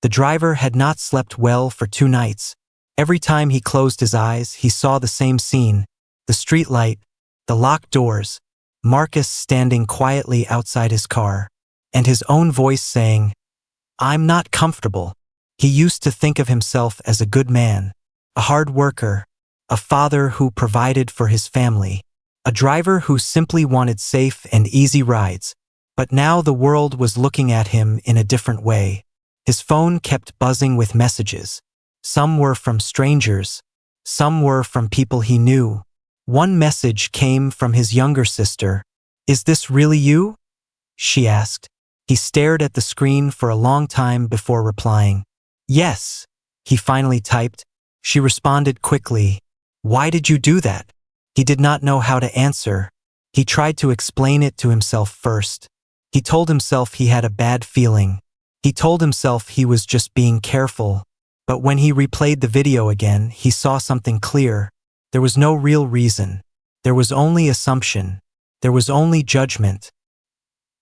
The driver had not slept well for 2 nights. Every time he closed his eyes, he saw the same scene: the street light, the locked doors, Marcus standing quietly outside his car, and his own voice saying, "I'm not comfortable." He used to think of himself as a good man, a hard worker, a father who provided for his family, a driver who simply wanted safe and easy rides. But now the world was looking at him in a different way. His phone kept buzzing with messages. Some were from strangers, some were from people he knew. One message came from his younger sister. "Is this really you?" she asked. He stared at the screen for a long time before replying. "Yes," he finally typed. She responded quickly. "Why did you do that?" He did not know how to answer. He tried to explain it to himself first. He told himself he had a bad feeling. He told himself he was just being careful. But when he replayed the video again, he saw something clear. There was no real reason. There was only assumption. There was only judgment.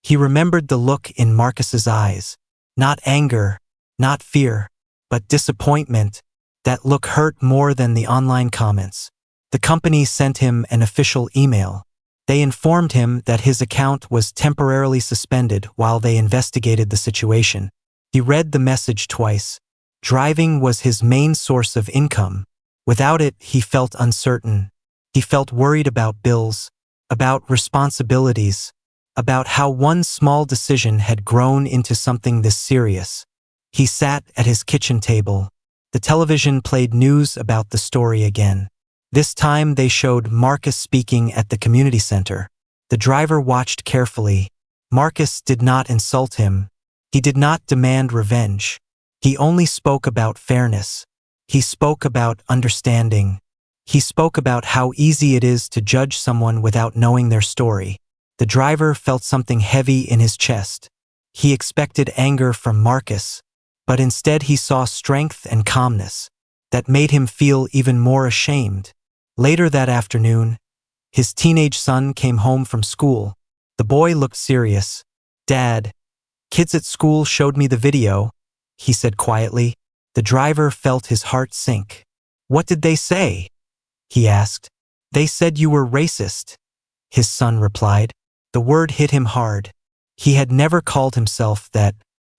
He remembered the look in Marcus's eyes. Not anger, not fear, but disappointment. That look hurt more than the online comments. The company sent him an official email. They informed him that his account was temporarily suspended while they investigated the situation. He read the message twice. Driving was his main source of income. Without it, he felt uncertain. He felt worried about bills, about responsibilities, about how one small decision had grown into something this serious. He sat at his kitchen table. The television played news about the story again. This time they showed Marcus speaking at the community center. The driver watched carefully. Marcus did not insult him. He did not demand revenge. He only spoke about fairness. He spoke about understanding. He spoke about how easy it is to judge someone without knowing their story. The driver felt something heavy in his chest. He expected anger from Marcus, but instead he saw strength and calmness that made him feel even more ashamed. Later that afternoon, his teenage son came home from school. The boy looked serious. "Dad, kids at school showed me the video," he said quietly. The driver felt his heart sink. "What did they say?" he asked. "They said you were racist," his son replied. The word hit him hard. He had never called himself that.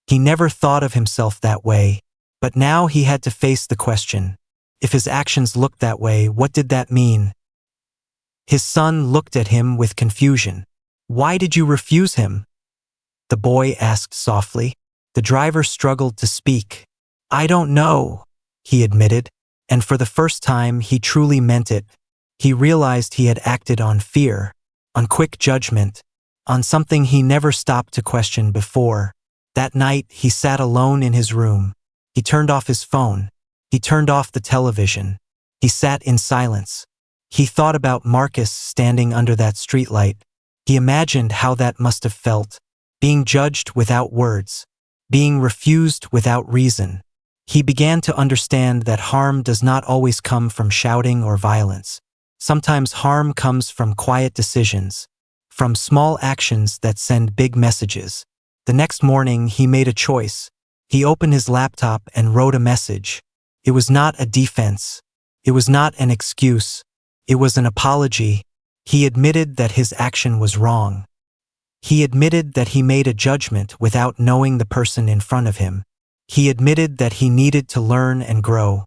He never thought of himself that way. But now he had to face the question. If his actions looked that way, what did that mean? His son looked at him with confusion. "Why did you refuse him?" the boy asked softly. The driver struggled to speak. "I don't know," he admitted, and for the first time he truly meant it. He realized he had acted on fear, on quick judgment, on something he never stopped to question before. That night he sat alone in his room. He turned off his phone. He turned off the television. He sat in silence. He thought about Marcus standing under that streetlight. He imagined how that must have felt, being judged without words, being refused without reason. He began to understand that harm does not always come from shouting or violence. Sometimes harm comes from quiet decisions, from small actions that send big messages. The next morning he made a choice. He opened his laptop and wrote a message. It was not a defense. It was not an excuse. It was an apology. He admitted that his action was wrong. He admitted that he made a judgment without knowing the person in front of him. He admitted that he needed to learn and grow.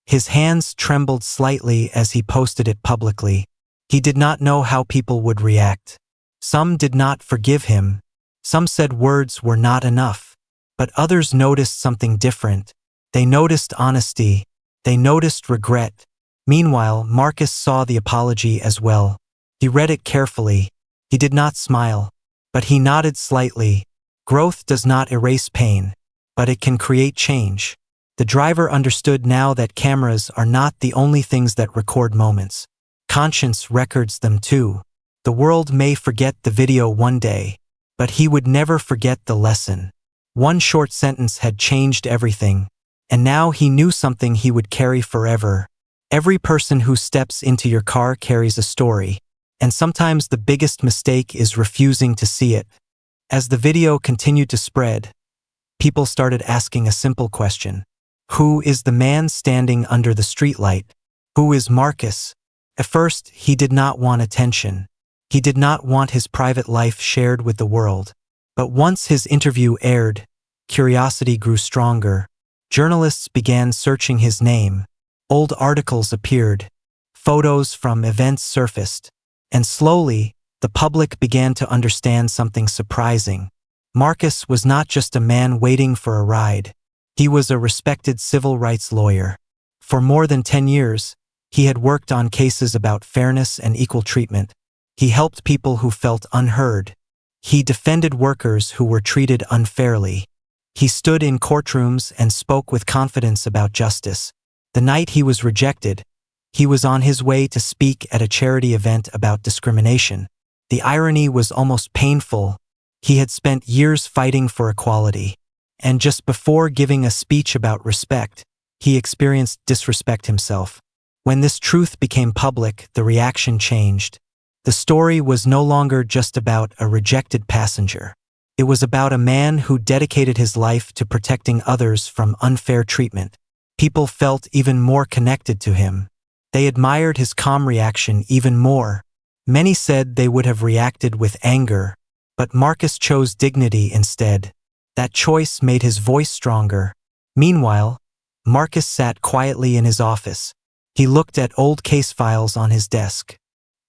His hands trembled slightly as he posted it publicly. He did not know how people would react. Some did not forgive him. Some said words were not enough. But others noticed something different. They noticed honesty. They noticed regret. Meanwhile, Marcus saw the apology as well. He read it carefully. He did not smile, but he nodded slightly. Growth does not erase pain, but it can create change. The driver understood now that cameras are not the only things that record moments. Conscience records them too. The world may forget the video one day, but he would never forget the lesson. One short sentence had changed everything, and now he knew something he would carry forever. Every person who steps into your car carries a story, and sometimes the biggest mistake is refusing to see it. As the video continued to spread, People started asking a simple question. Who is the man standing under the streetlight? Who is Marcus? At first, he did not want attention. He did not want his private life shared with the world. But once his interview aired, curiosity grew stronger. Journalists began searching his name. Old articles appeared. Photos from events surfaced. And slowly, the public began to understand something surprising. Marcus was not just a man waiting for a ride. He was a respected civil rights lawyer. For more than 10 years, he had worked on cases about fairness and equal treatment. He helped people who felt unheard. He defended workers who were treated unfairly. He stood in courtrooms and spoke with confidence about justice. The night he was rejected, he was on his way to speak at a charity event about discrimination. The irony was almost painful. He had spent years fighting for equality. And just before giving a speech about respect, he experienced disrespect himself. When this truth became public, the reaction changed. The story was no longer just about a rejected passenger. It was about a man who dedicated his life to protecting others from unfair treatment. People felt even more connected to him. They admired his calm reaction even more. Many said they would have reacted with anger, but Marcus chose dignity instead. That choice made his voice stronger. Meanwhile, Marcus sat quietly in his office. He looked at old case files on his desk.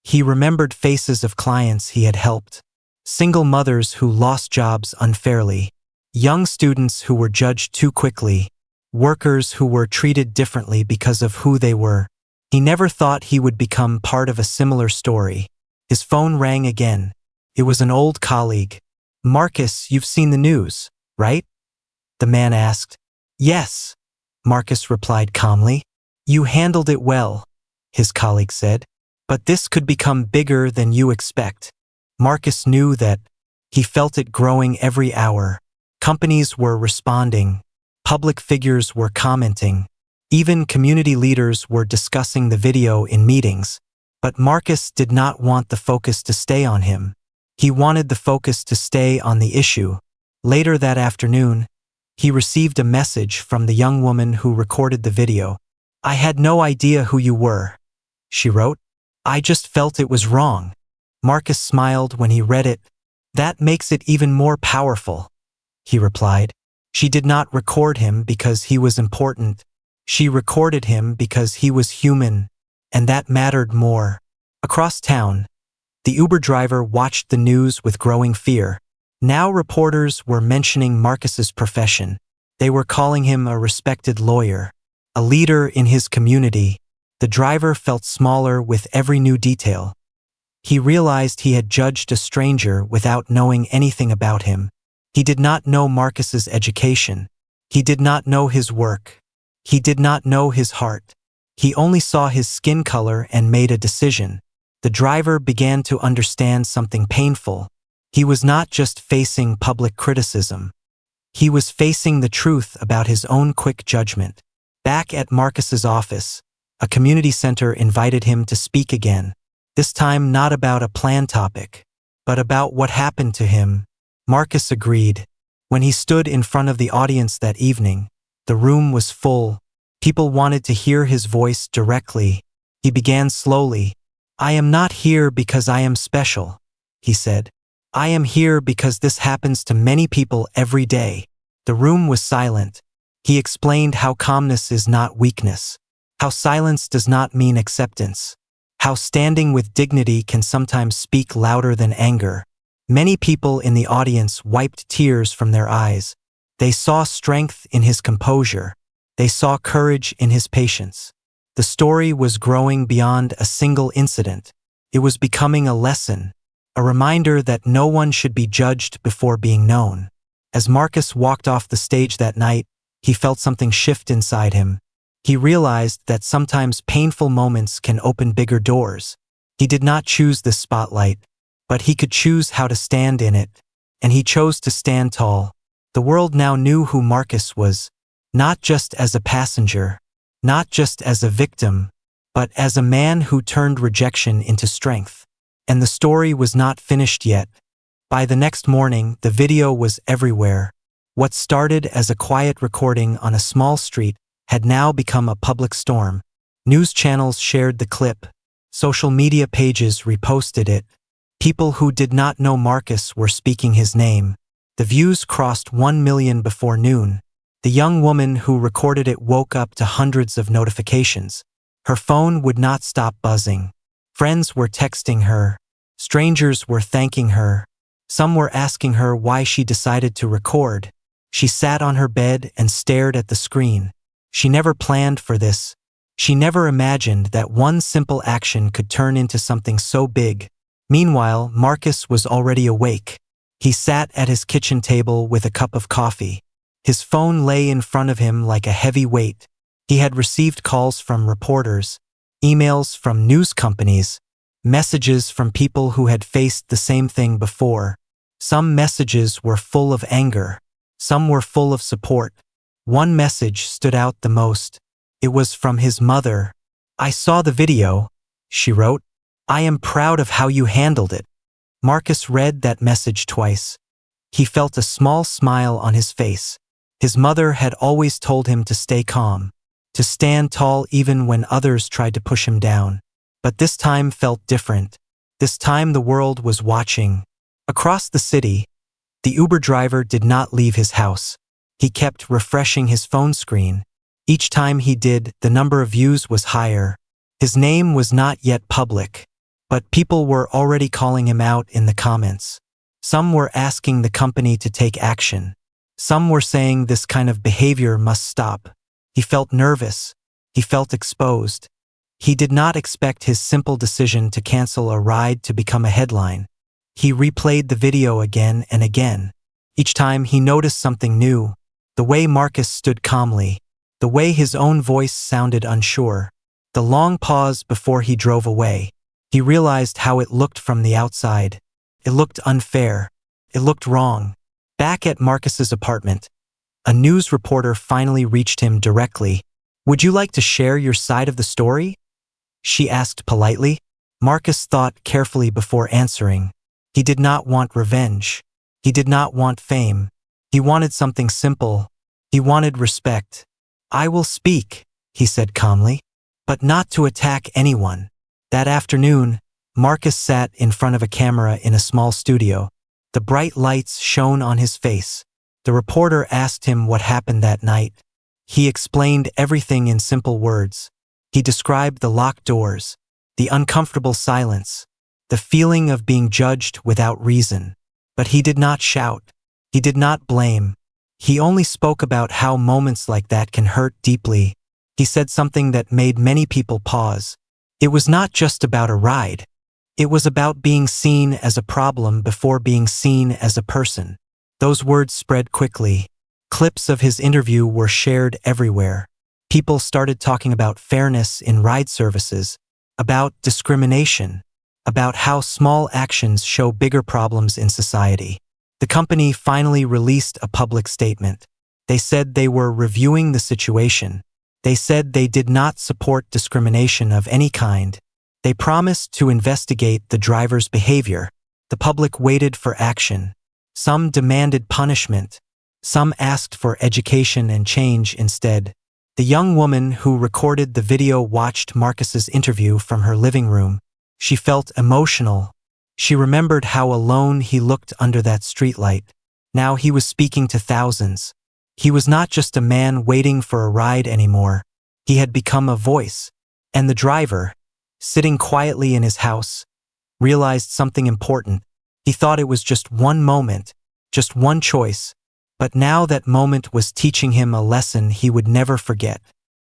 He remembered faces of clients he had helped. Single mothers who lost jobs unfairly. Young students who were judged too quickly. Workers who were treated differently because of who they were. He never thought he would become part of a similar story. His phone rang again. It was an old colleague. "Marcus, you've seen the news, right?" the man asked. "Yes," Marcus replied calmly. "You handled it well," his colleague said. "But this could become bigger than you expect." Marcus knew that. He felt it growing every hour. Companies were responding. Public figures were commenting. Even community leaders were discussing the video in meetings. But Marcus did not want the focus to stay on him. He wanted the focus to stay on the issue. Later that afternoon, he received a message from the young woman who recorded the video. "I had no idea who you were," she wrote. "I just felt it was wrong." Marcus smiled when he read it. "That makes it even more powerful," he replied. She did not record him because he was important. She recorded him because he was human, and that mattered more. Across town, the Uber driver watched the news with growing fear. Now reporters were mentioning Marcus's profession. They were calling him a respected lawyer, a leader in his community. The driver felt smaller with every new detail. He realized he had judged a stranger without knowing anything about him. He did not know Marcus's education. He did not know his work. He did not know his heart. He only saw his skin color and made a decision. The driver began to understand something painful. He was not just facing public criticism. He was facing the truth about his own quick judgment. Back at Marcus's office, a community center invited him to speak again. This time not about a planned topic, but about what happened to him. Marcus agreed. When he stood in front of the audience that evening, the room was full. People wanted to hear his voice directly. He began slowly. "I am not here because I am special," he said. "I am here because this happens to many people every day." The room was silent. He explained how calmness is not weakness, how silence does not mean acceptance, how standing with dignity can sometimes speak louder than anger. Many people in the audience wiped tears from their eyes. They saw strength in his composure. They saw courage in his patience. The story was growing beyond a single incident. It was becoming a lesson, a reminder that no one should be judged before being known. As Marcus walked off the stage that night, he felt something shift inside him. He realized that sometimes painful moments can open bigger doors. He did not choose this spotlight, but he could choose how to stand in it, and he chose to stand tall. The world now knew who Marcus was, not just as a passenger, not just as a victim, but as a man who turned rejection into strength. And the story was not finished yet. By the next morning, the video was everywhere. What started as a quiet recording on a small street had now become a public storm. News channels shared the clip. Social media pages reposted it. People who did not know Marcus were speaking his name. The views crossed 1 million before noon. The young woman who recorded it woke up to hundreds of notifications. Her phone would not stop buzzing. Friends were texting her. Strangers were thanking her. Some were asking her why she decided to record. She sat on her bed and stared at the screen. She never planned for this. She never imagined that one simple action could turn into something so big. Meanwhile, Marcus was already awake. He sat at his kitchen table with a cup of coffee. His phone lay in front of him like a heavy weight. He had received calls from reporters, emails from news companies, messages from people who had faced the same thing before. Some messages were full of anger. Some were full of support. One message stood out the most. It was from his mother. "I saw the video," she wrote. "I am proud of how you handled it." Marcus read that message twice. He felt a small smile on his face. His mother had always told him to stay calm, to stand tall even when others tried to push him down. But this time felt different. This time the world was watching. Across the city, the Uber driver did not leave his house. He kept refreshing his phone screen. Each time he did, the number of views was higher. His name was not yet public, but people were already calling him out in the comments. Some were asking the company to take action. Some were saying this kind of behavior must stop. He felt nervous. He felt exposed. He did not expect his simple decision to cancel a ride to become a headline. He replayed the video again and again. Each time he noticed something new. The way Marcus stood calmly. The way his own voice sounded unsure. The long pause before he drove away. He realized how it looked from the outside. It looked unfair. It looked wrong. Back at Marcus's apartment, a news reporter finally reached him directly. "Would you like to share your side of the story?" she asked politely. Marcus thought carefully before answering. He did not want revenge. He did not want fame. He wanted something simple. He wanted respect. "I will speak," he said calmly, "but not to attack anyone." That afternoon, Marcus sat in front of a camera in a small studio. The bright lights shone on his face. The reporter asked him what happened that night. He explained everything in simple words. He described the locked doors, the uncomfortable silence, the feeling of being judged without reason. But he did not shout. He did not blame. He only spoke about how moments like that can hurt deeply. He said something that made many people pause. It was not just about a ride. It was about being seen as a problem before being seen as a person. Those words spread quickly. Clips of his interview were shared everywhere. People started talking about fairness in ride services, about discrimination, about how small actions show bigger problems in society. The company finally released a public statement. They said they were reviewing the situation. They said they did not support discrimination of any kind. They promised to investigate the driver's behavior. The public waited for action. Some demanded punishment. Some asked for education and change instead. The young woman who recorded the video watched Marcus's interview from her living room. She felt emotional. She remembered how alone he looked under that streetlight. Now he was speaking to thousands. He was not just a man waiting for a ride anymore. He had become a voice. And the driver, sitting quietly in his house, realized something important. He thought it was just one moment, just one choice. But now that moment was teaching him a lesson he would never forget.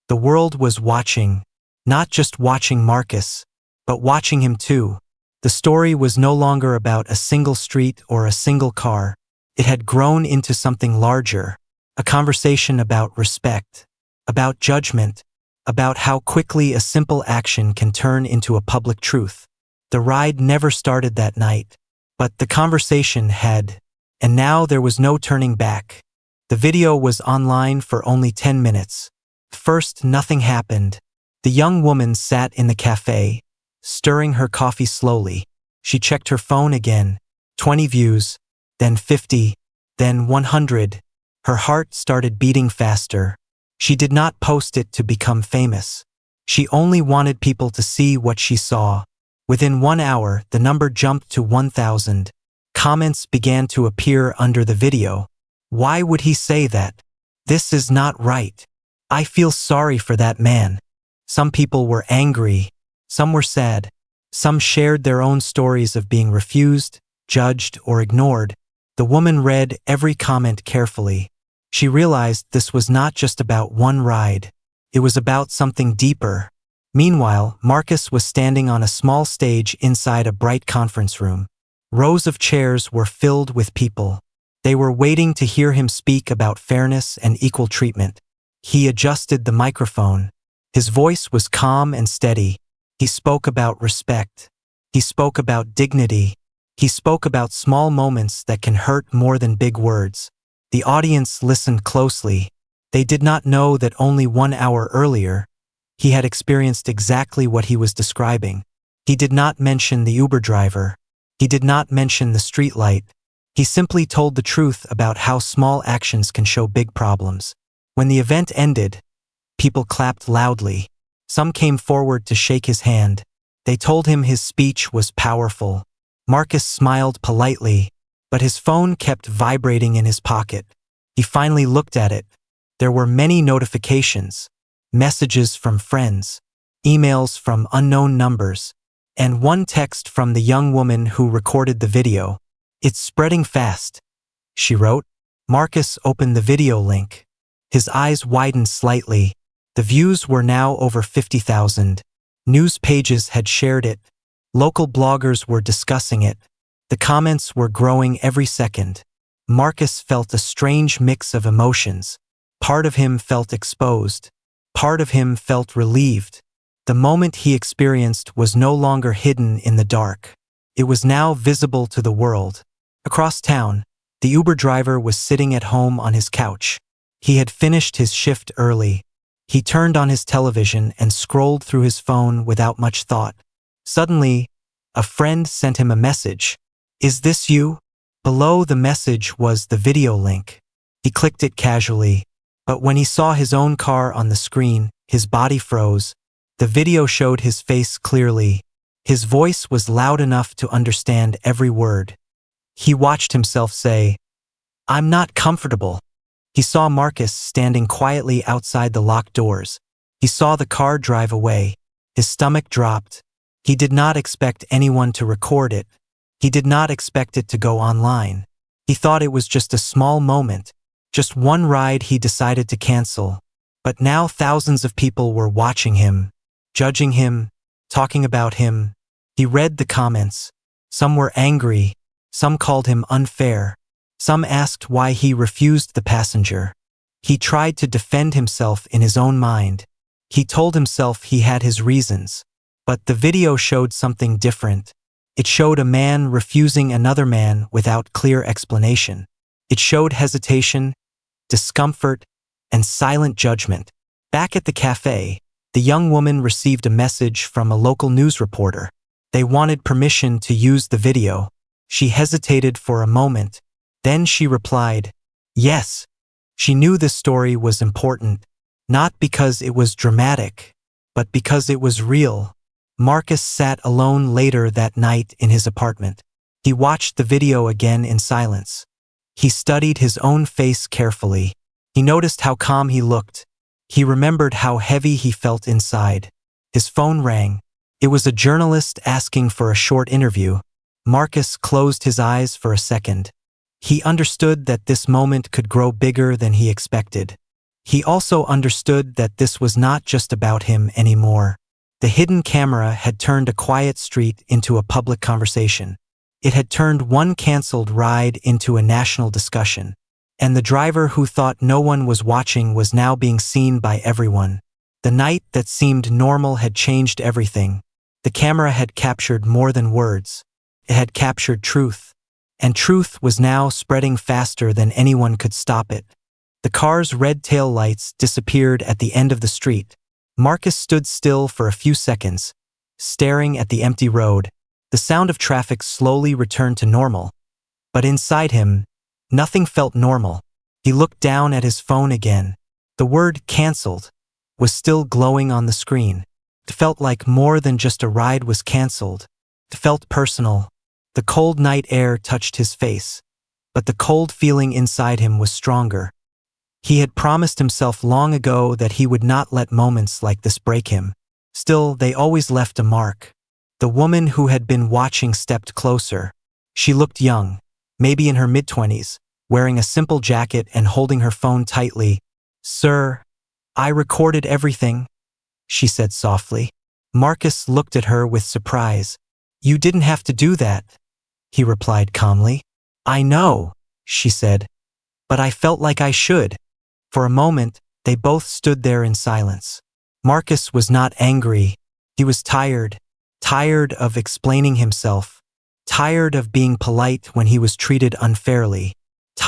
The world was watching, not just watching Marcus, but watching him too. The story was no longer about a single street or a single car. It had grown into something larger, a conversation about respect, about judgment, about how quickly a simple action can turn into a public truth. The ride never started that night, but the conversation had, and now there was no turning back. The video was online for only 10 minutes. First, nothing happened. The young woman sat in the cafe, stirring her coffee slowly. She checked her phone again. 20 views, then 50, then 100. Her heart started beating faster. She did not post it to become famous. She only wanted people to see what she saw. Within 1 hour, the number jumped to 1,000. Comments began to appear under the video. Why would he say that? This is not right. I feel sorry for that man. Some people were angry. Some were sad. Some shared their own stories of being refused, judged, or ignored. The woman read every comment carefully. She realized this was not just about one ride. It was about something deeper. Meanwhile, Marcus was standing on a small stage inside a bright conference room. Rows of chairs were filled with people. They were waiting to hear him speak about fairness and equal treatment. He adjusted the microphone. His voice was calm and steady. He spoke about respect. He spoke about dignity. He spoke about small moments that can hurt more than big words. The audience listened closely. They did not know that only 1 hour earlier, he had experienced exactly what he was describing. He did not mention the Uber driver. He did not mention the streetlight. He simply told the truth about how small actions can show big problems. When the event ended, people clapped loudly. Some came forward to shake his hand. They told him his speech was powerful. Marcus smiled politely, but his phone kept vibrating in his pocket. He finally looked at it. There were many notifications, messages from friends, emails from unknown numbers, and one text from the young woman who recorded the video. "It's spreading fast," she wrote. Marcus opened the video link. His eyes widened slightly. The views were now over 50,000. News pages had shared it. Local bloggers were discussing it. The comments were growing every second. Marcus felt a strange mix of emotions. Part of him felt exposed. Part of him felt relieved. The moment he experienced was no longer hidden in the dark. It was now visible to the world. Across town, the Uber driver was sitting at home on his couch. He had finished his shift early. He turned on his television and scrolled through his phone without much thought. Suddenly, a friend sent him a message. "Is this you?" Below the message was the video link. He clicked it casually, but when he saw his own car on the screen, his body froze. The video showed his face clearly. His voice was loud enough to understand every word. He watched himself say, "I'm not comfortable." He saw Marcus standing quietly outside the locked doors. He saw the car drive away. His stomach dropped. He did not expect anyone to record it. He did not expect it to go online. He thought it was just a small moment, just one ride he decided to cancel. But now thousands of people were watching him, judging him, talking about him. He read the comments. Some were angry. Some called him unfair. Some asked why he refused the passenger. He tried to defend himself in his own mind. He told himself he had his reasons. But the video showed something different. It showed a man refusing another man without clear explanation. It showed hesitation, discomfort, and silent judgment. Back at the cafe, the young woman received a message from a local news reporter. They wanted permission to use the video. She hesitated for a moment. Then she replied, "Yes." She knew this story was important, not because it was dramatic, but because it was real. Marcus sat alone later that night in his apartment. He watched the video again in silence. He studied his own face carefully. He noticed how calm he looked. He remembered how heavy he felt inside. His phone rang. It was a journalist asking for a short interview. Marcus closed his eyes for a second. He understood that this moment could grow bigger than he expected. He also understood that this was not just about him anymore. The hidden camera had turned a quiet street into a public conversation. It had turned one canceled ride into a national discussion. And the driver who thought no one was watching was now being seen by everyone. The night that seemed normal had changed everything. The camera had captured more than words. It had captured truth. And truth was now spreading faster than anyone could stop it. The car's red tail lights disappeared at the end of the street. Marcus stood still for a few seconds, staring at the empty road. The sound of traffic slowly returned to normal. But inside him, nothing felt normal. He looked down at his phone again. The word "canceled" was still glowing on the screen. It felt like more than just a ride was canceled. It felt personal. The cold night air touched his face, but the cold feeling inside him was stronger. He had promised himself long ago that he would not let moments like this break him. Still, they always left a mark. The woman who had been watching stepped closer. She looked young, maybe in her mid-20s, wearing a simple jacket and holding her phone tightly. "Sir, I recorded everything," she said softly. Marcus looked at her with surprise. "You didn't have to do that," he replied calmly. "I know," she said, "but I felt like I should." For a moment, they both stood there in silence. Marcus was not angry. He was tired. Tired of explaining himself. Tired of being polite when he was treated unfairly.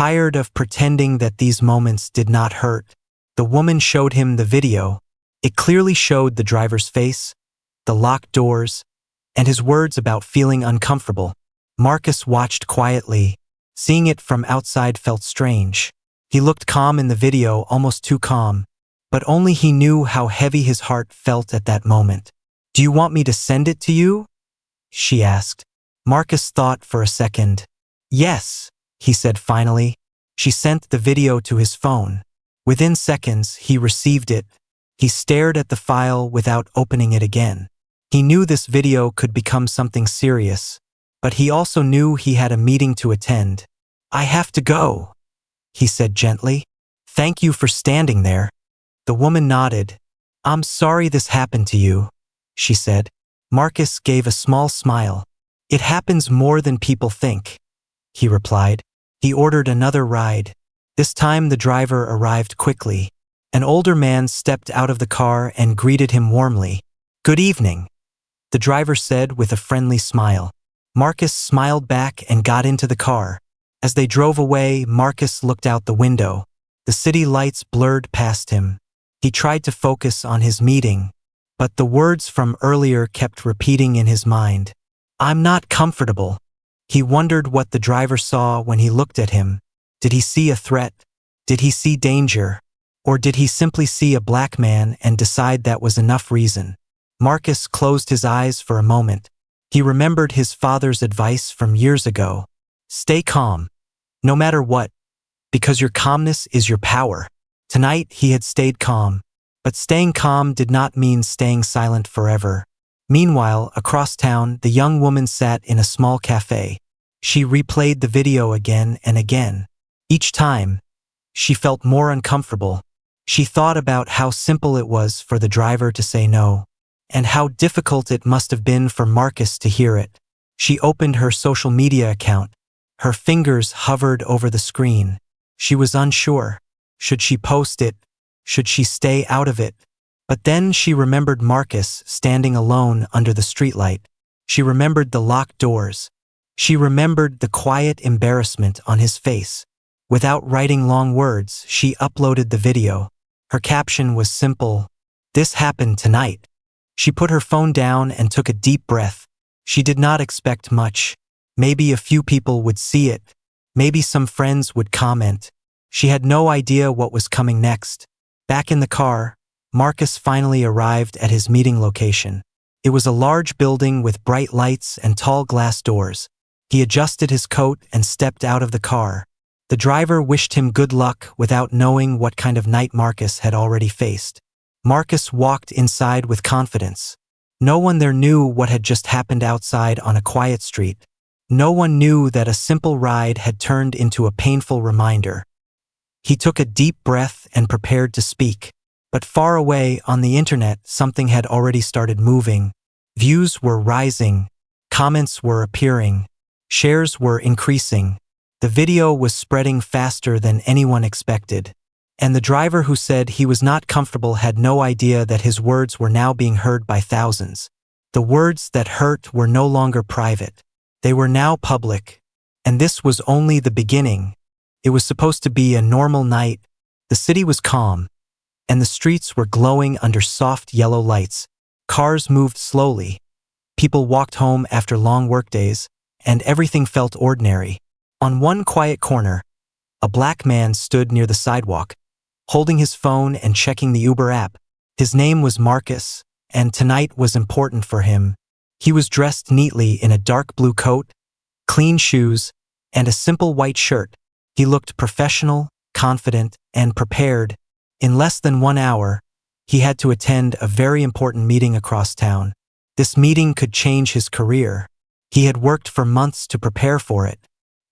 Tired of pretending that these moments did not hurt. The woman showed him the video. It clearly showed the driver's face, the locked doors, and his words about feeling uncomfortable. Marcus watched quietly. Seeing it from outside felt strange. He looked calm in the video, almost too calm, but only he knew how heavy his heart felt at that moment. "Do you want me to send it to you?" she asked. Marcus thought for a second. "Yes," he said finally. She sent the video to his phone. Within seconds, he received it. He stared at the file without opening it again. He knew this video could become something serious, but he also knew he had a meeting to attend. "I have to go," he said gently. "Thank you for standing there." The woman nodded. "I'm sorry this happened to you," she said. Marcus gave a small smile. "It happens more than people think," he replied. He ordered another ride. This time the driver arrived quickly. An older man stepped out of the car and greeted him warmly. "Good evening," the driver said with a friendly smile. Marcus smiled back and got into the car. As they drove away, Marcus looked out the window. The city lights blurred past him. He tried to focus on his meeting, but the words from earlier kept repeating in his mind. "I'm not comfortable." He wondered what the driver saw when he looked at him. Did he see a threat? Did he see danger? Or did he simply see a black man and decide that was enough reason? Marcus closed his eyes for a moment. He remembered his father's advice from years ago. Stay calm, no matter what, because your calmness is your power. Tonight he had stayed calm, but staying calm did not mean staying silent forever. Meanwhile, across town, the young woman sat in a small cafe. She replayed the video again and again. Each time, she felt more uncomfortable. She thought about how simple it was for the driver to say no, and how difficult it must have been for Marcus to hear it. She opened her social media account. Her fingers hovered over the screen. She was unsure. Should she post it? Should she stay out of it? But then she remembered Marcus standing alone under the streetlight. She remembered the locked doors. She remembered the quiet embarrassment on his face. Without writing long words, she uploaded the video. Her caption was simple: "This happened tonight." She put her phone down and took a deep breath. She did not expect much. Maybe a few people would see it. Maybe some friends would comment. She had no idea what was coming next. Back in the car, Marcus finally arrived at his meeting location. It was a large building with bright lights and tall glass doors. He adjusted his coat and stepped out of the car. The driver wished him good luck without knowing what kind of night Marcus had already faced. Marcus walked inside with confidence. No one there knew what had just happened outside on a quiet street. No one knew that a simple ride had turned into a painful reminder. He took a deep breath and prepared to speak. But far away on the internet, something had already started moving. Views were rising. Comments were appearing. Shares were increasing. The video was spreading faster than anyone expected. And the driver who said he was not comfortable had no idea that his words were now being heard by thousands. The words that hurt were no longer private. They were now public. And this was only the beginning. It was supposed to be a normal night. The city was calm, and the streets were glowing under soft yellow lights. Cars moved slowly. People walked home after long workdays, and everything felt ordinary. On one quiet corner, A black man stood near the sidewalk, holding his phone and checking the Uber app. His name was Marcus, and tonight was important for him. He was dressed neatly in a dark blue coat, clean shoes, and a simple white shirt. He looked professional, confident, and prepared. In less than 1 hour, he had to attend a very important meeting across town. This meeting could change his career. He had worked for months to prepare for it.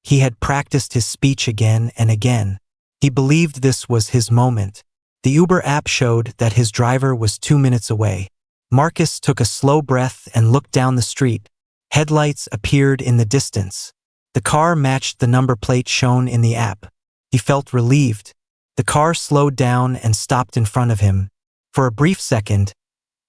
He had practiced his speech again and again. He believed this was his moment. The Uber app showed that his driver was 2 minutes away. Marcus took a slow breath and looked down the street. Headlights appeared in the distance. The car matched the number plate shown in the app. He felt relieved. The car slowed down and stopped in front of him. For a brief second,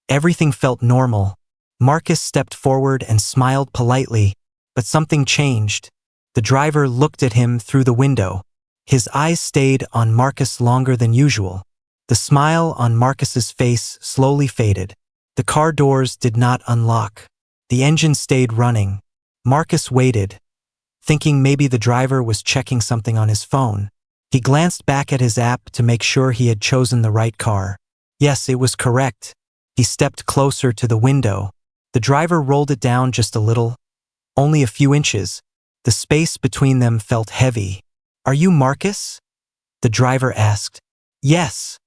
everything felt normal. Marcus stepped forward and smiled politely, but something changed. The driver looked at him through the window. His eyes stayed on Marcus longer than usual. The smile on Marcus's face slowly faded. The car doors did not unlock. The engine stayed running. Marcus waited, thinking maybe the driver was checking something on his phone. He glanced back at his app to make sure he had chosen the right car. Yes, it was correct. He stepped closer to the window. The driver rolled it down just a little, only a few inches. The space between them felt heavy. "Are you Marcus?" the driver asked. "Yes,"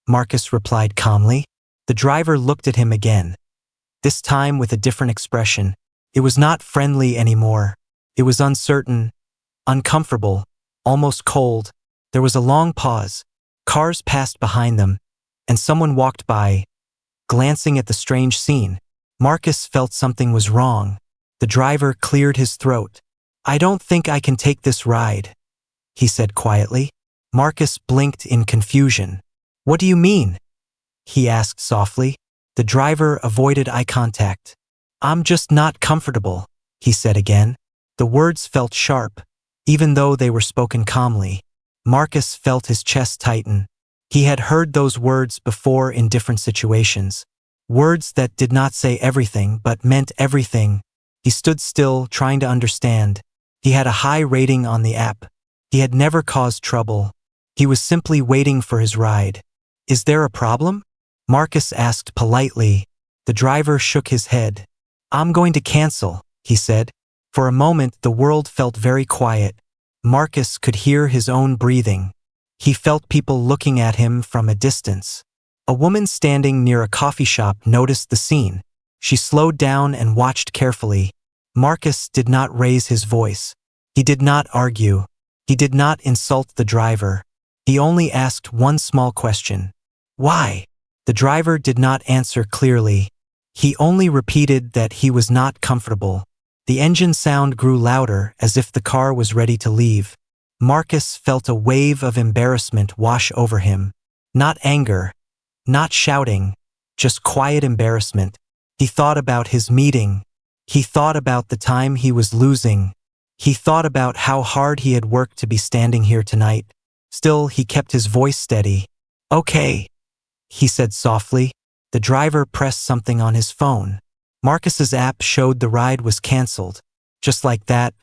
Marcus replied calmly. The driver looked at him again, this time with a different expression. It was not friendly anymore. It was uncertain, uncomfortable, almost cold. There was a long pause. Cars passed behind them, and someone walked by, glancing at the strange scene. Marcus felt something was wrong. The driver cleared his throat. "I don't think I can take this ride," he said quietly. Marcus blinked in confusion. "What do you mean?" he asked softly. The driver avoided eye contact. "I'm just not comfortable," he said again. The words felt sharp, even though they were spoken calmly. Marcus felt his chest tighten. He had heard those words before in different situations. Words that did not say everything but meant everything. He stood still, trying to understand. He had a high rating on the app. He had never caused trouble. He was simply waiting for his ride. "Is there a problem?" Marcus asked politely. The driver shook his head. "I'm going to cancel," he said. For a moment, the world felt very quiet. Marcus could hear his own breathing. He felt people looking at him from a distance. A woman standing near a coffee shop noticed the scene. She slowed down and watched carefully. Marcus did not raise his voice. He did not argue. He did not insult the driver. He only asked one small question. "Why?" The driver did not answer clearly. He only repeated that he was not comfortable. The engine sound grew louder, as if the car was ready to leave. Marcus felt a wave of embarrassment wash over him. Not anger, not shouting, just quiet embarrassment. He thought about his meeting. He thought about the time he was losing. He thought about how hard he had worked to be standing here tonight. Still, he kept his voice steady. "Okay," he said softly. The driver pressed something on his phone. Marcus's app showed the ride was canceled. Just like that,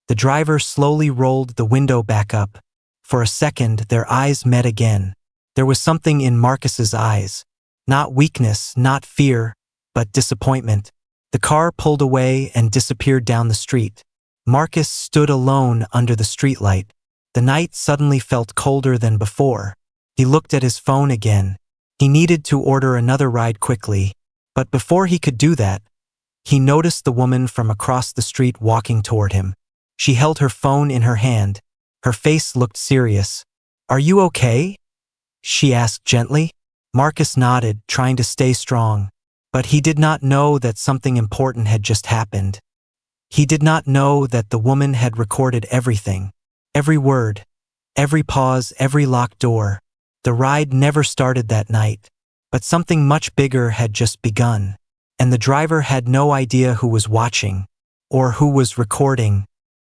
the driver slowly rolled the window back up. For a second, their eyes met again. There was something in Marcus's eyes. Not weakness, not fear, but disappointment. The car pulled away and disappeared down the street. Marcus stood alone under the streetlight. The night suddenly felt colder than before. He looked at his phone again. He needed to order another ride quickly. But before he could do that, he noticed the woman from across the street walking toward him. She held her phone in her hand. Her face looked serious. "Are you okay?" she asked gently. Marcus nodded, trying to stay strong. But he did not know that something important had just happened. He did not know that the woman had recorded everything. Every word, every pause, every locked door. The ride never started that night. But something much bigger had just begun. And the driver had no idea who was watching, or who was recording.